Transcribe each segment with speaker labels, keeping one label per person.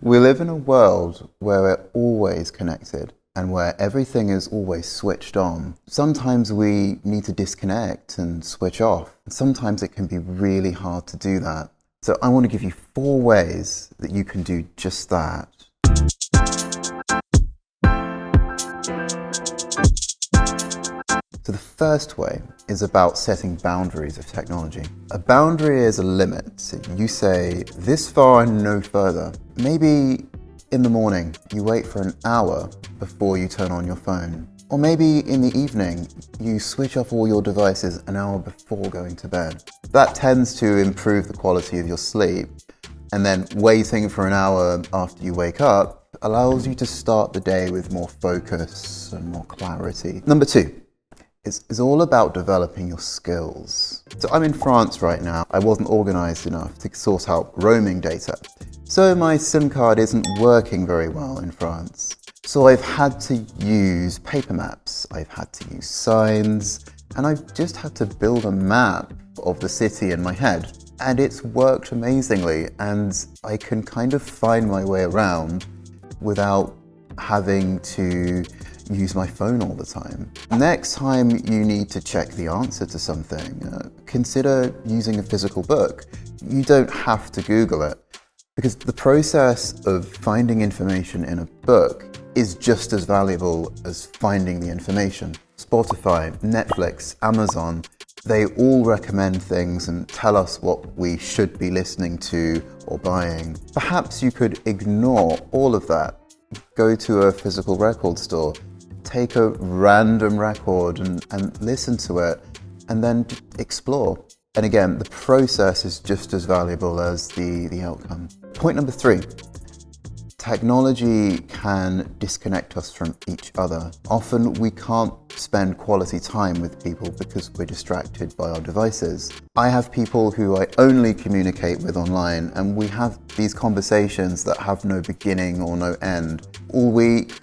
Speaker 1: We live in a world where we're always connected and where everything is always switched on. Sometimes we need to disconnect and switch off. And sometimes it can be really hard to do that. So I want to give you 4 ways that you can do just that. So the first way is about setting boundaries of technology. A boundary is a limit. So you say, this far and no further. Maybe in the morning, you wait for an hour before you turn on your phone. Or maybe in the evening, you switch off all your devices an hour before going to bed. That tends to improve the quality of your sleep. And then waiting for an hour after you wake up allows you to start the day with more focus and more clarity. Number 2. It's all about developing your skills. So I'm in France right now. I wasn't organized enough to sort out roaming data. So my SIM card isn't working very well in France. So I've had to use paper maps. I've had to use signs, and I've just had to build a map of the city in my head. And it's worked amazingly, and I can kind of find my way around without having to use my phone all the time. Next time you need to check the answer to something, consider using a physical book. You don't have to Google it, because the process of finding information in a book is just as valuable as finding the information. Spotify, Netflix, Amazon, they all recommend things and tell us what we should be listening to or buying. Perhaps you could ignore all of that, go to a physical record store, take a random record and listen to it, and then explore. And again, the process is just as valuable as the outcome. Point number 3. Technology can disconnect us from each other. Often we can't spend quality time with people because we're distracted by our devices. I have people who I only communicate with online, and we have these conversations that have no beginning or no end. All week,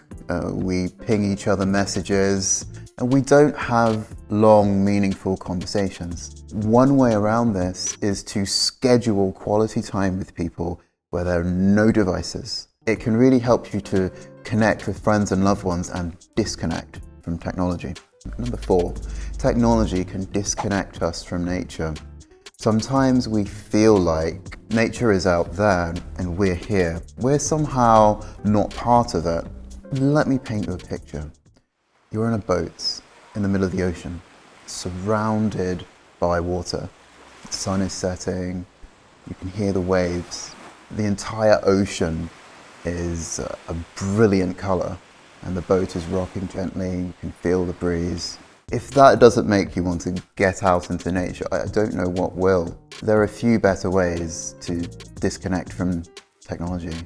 Speaker 1: we ping each other messages, and we don't have long, meaningful conversations. One way around this is to schedule quality time with people where there are no devices. It can really help you to connect with friends and loved ones and disconnect from technology. Number 4, technology can disconnect us from nature. Sometimes we feel like nature is out there and we're here. We're somehow not part of it. Let me paint you a picture. You're in a boat in the middle of the ocean, surrounded by water. The sun is setting, you can hear the waves. The entire ocean is a brilliant color, and the boat is rocking gently, you can feel the breeze. If that doesn't make you want to get out into nature, I don't know what will. There are a few better ways to disconnect from technology.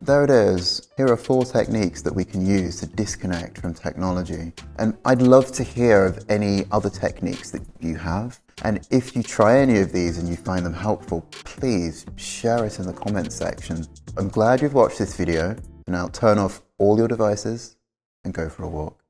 Speaker 1: There it is. Here are 4 techniques that we can use to disconnect from technology. And I'd love to hear of any other techniques that you have. And if you try any of these and you find them helpful, please share it in the comments section. I'm glad you've watched this video. Now turn off all your devices and go for a walk.